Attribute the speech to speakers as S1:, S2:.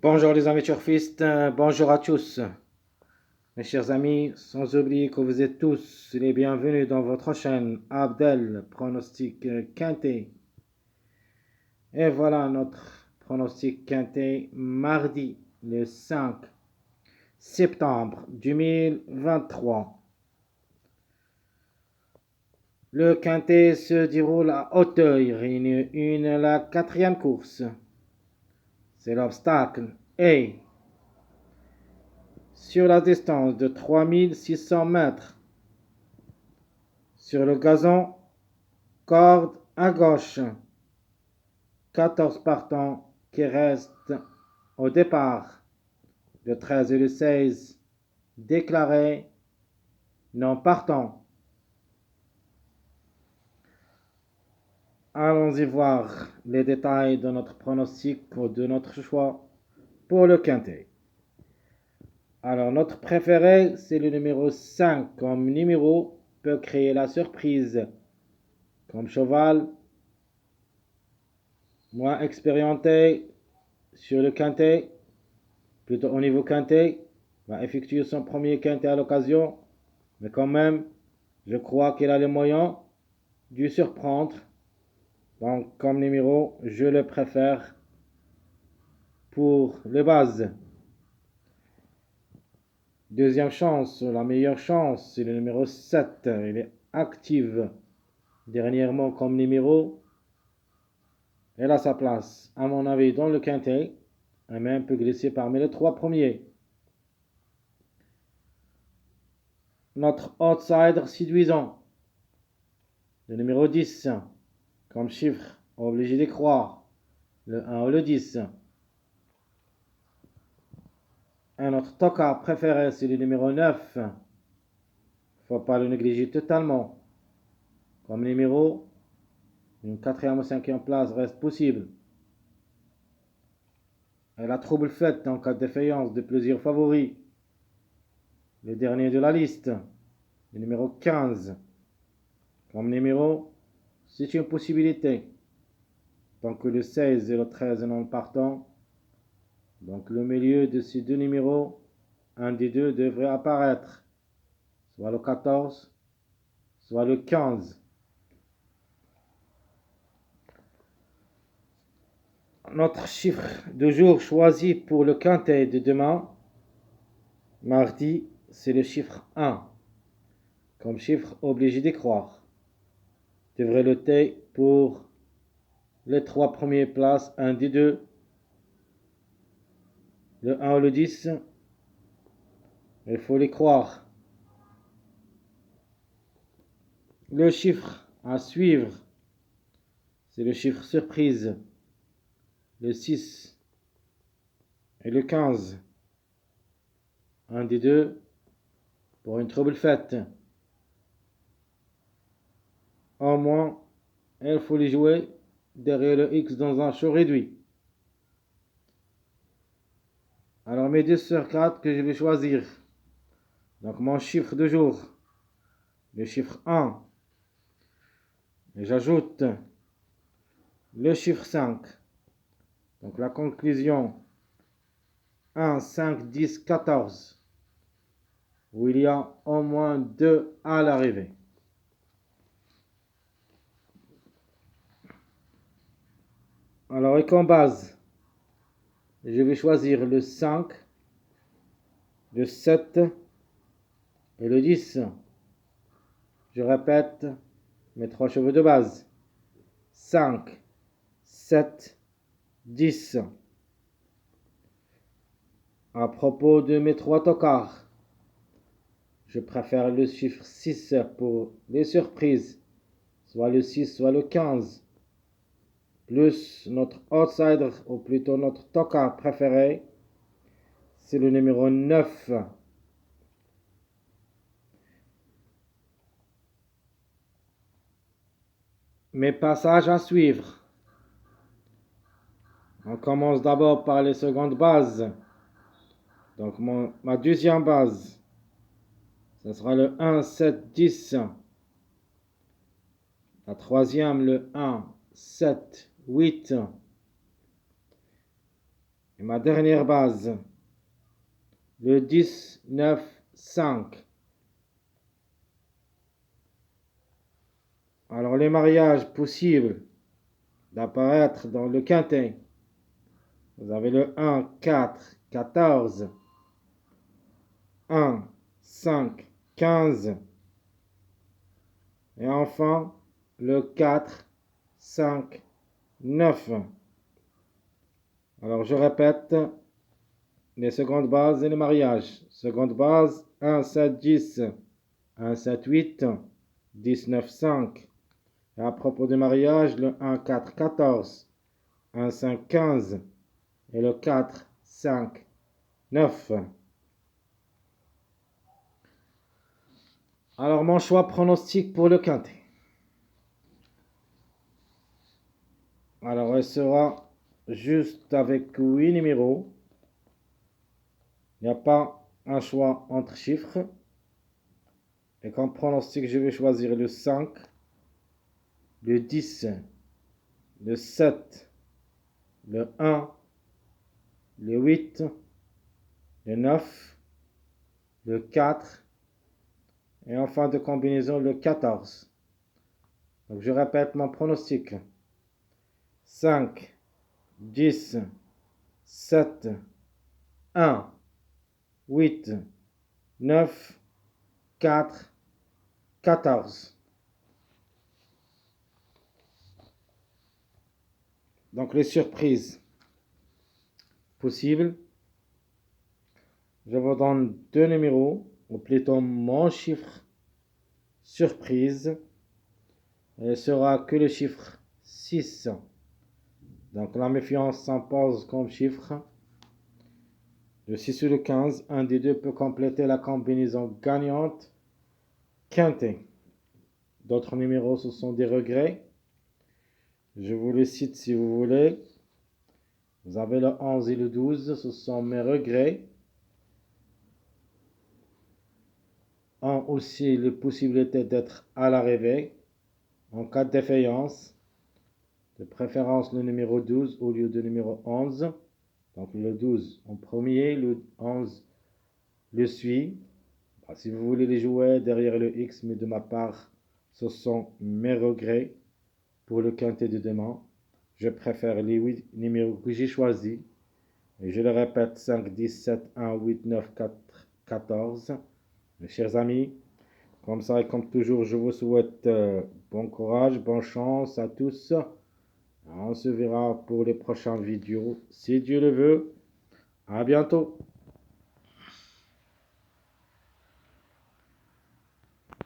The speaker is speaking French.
S1: Bonjour les amis turfistes, bonjour à tous. Mes chers amis, sans oublier que vous êtes tous les bienvenus dans votre chaîne Abdel Pronostic Quintet. Et voilà notre pronostic Quintet mardi le 5 septembre 2023. Le Quintet se déroule à Auteuil, Réunion 1, la quatrième course. C'est l'obstacle A. Sur la distance de 3600 mètres. Sur le gazon, corde à gauche. 14 partants qui restent au départ. Le 13 et le 16 déclarés non partants. Allons-y voir les détails de notre pronostic ou de notre choix pour le quintet. Alors, notre préféré, c'est le numéro 5 comme numéro peut créer la surprise. Comme cheval, moins expérimenté sur le quintet, plutôt au niveau quintet, va effectuer son premier quintet à l'occasion, mais quand même, je crois qu'il a les moyens de surprendre. Donc, comme numéro, je le préfère pour les bases. Deuxième chance, la meilleure chance, c'est le numéro 7. Il est actif dernièrement comme numéro. Elle a sa place, à mon avis, dans le quintet. Et même peut glisser parmi les trois premiers. Notre outsider séduisant, le numéro 10, comme chiffre, obligé d'y croire, le 1 ou le 10. Et notre tocard préféré, c'est le numéro 9. Faut pas le négliger totalement. Comme numéro, une quatrième ou cinquième place reste possible. Et la trouble faite en cas de défaillance de plusieurs favoris. Le dernier de la liste, le numéro 15. Comme numéro, c'est une possibilité. Tant que le 16 et le 13 non partant, donc le milieu de ces deux numéros, un des deux devrait apparaître, soit le 14, soit le 15. Notre chiffre de jour choisi pour le quintet de demain, mardi, c'est le chiffre 1. Comme chiffre obligé d'y croire. Devrait noter pour les trois premières places, un des deux, le 1 ou le 10, il faut les croire. Le chiffre à suivre, c'est le chiffre surprise, le 6 et le 15. Un des deux pour une trouble faite. Au moins, il faut les jouer derrière le X dans un show réduit. Alors mes 2 sur 4 que je vais choisir. Donc mon chiffre de jour, le chiffre 1. Et j'ajoute le chiffre 5. Donc la conclusion 1, 5, 10, 14. Où il y a au moins 2 à l'arrivée. Alors et comme base, je vais choisir le 5, le 7 et le 10. Je répète mes 3 chevaux de base. 5, 7, 10. À propos de mes 3 tocards, je préfère le chiffre 6 pour les surprises, soit le 6, soit le 15. Plus notre outsider, ou plutôt notre tocard préféré, c'est le numéro 9. Mes passages à suivre. On commence d'abord par les secondes bases. Donc ma deuxième base, ce sera le 1, 7, 10. La troisième, le 1, 7, 8. Et ma dernière base, le 10, 9, 5. Alors les mariages possibles d'apparaître dans le quintet. Vous avez le 1, 4, 14, 1, 5, 15. Et enfin, le 4, 5, 9. Alors je répète les secondes bases et les mariages. Seconde base, 1, 7, 10, 1, 7, 8, 10, 9, 5. Et à propos des mariages, le 1, 4, 14, 1, 5, 15 et le 4, 5, 9. Alors mon choix pronostic pour le quintet. Alors elle sera juste avec 8 numéros. Il n'y a pas un choix entre chiffres. Et comme pronostic, je vais choisir le 5, le 10, le 7, le 1, le 8, le 9, le 4 et en fin de combinaison le 14. Donc je répète mon pronostic. 5, 10, 7, 1, 8, 9, 4, 14. Donc les surprises possibles. Je vous donne deux numéros, ou plutôt mon chiffre surprise. Il sera que le chiffre 6. Donc la méfiance s'impose comme chiffre. Le 6 ou le 15, un des deux peut compléter la combinaison gagnante quintet. D'autres numéros, ce sont des regrets. Je vous les cite si vous voulez. Vous avez le 11 et le 12, ce sont mes regrets. Ont aussi les possibilités d'être à l'arrivée en cas de défaillance. De préférence le numéro 12 au lieu de numéro 11. Donc le 12 en premier, le 11 le suit. Si vous voulez les jouer derrière le X, mais de ma part, ce sont mes regrets pour le quintet de demain. Je préfère les 8 numéros que j'ai choisis. Et je le répète, 5, 10, 7, 1, 8, 9, 4, 14. Mes chers amis, comme ça et comme toujours, je vous souhaite bon courage, bonne chance à tous. On se verra pour les prochaines vidéos, si Dieu le veut. À bientôt.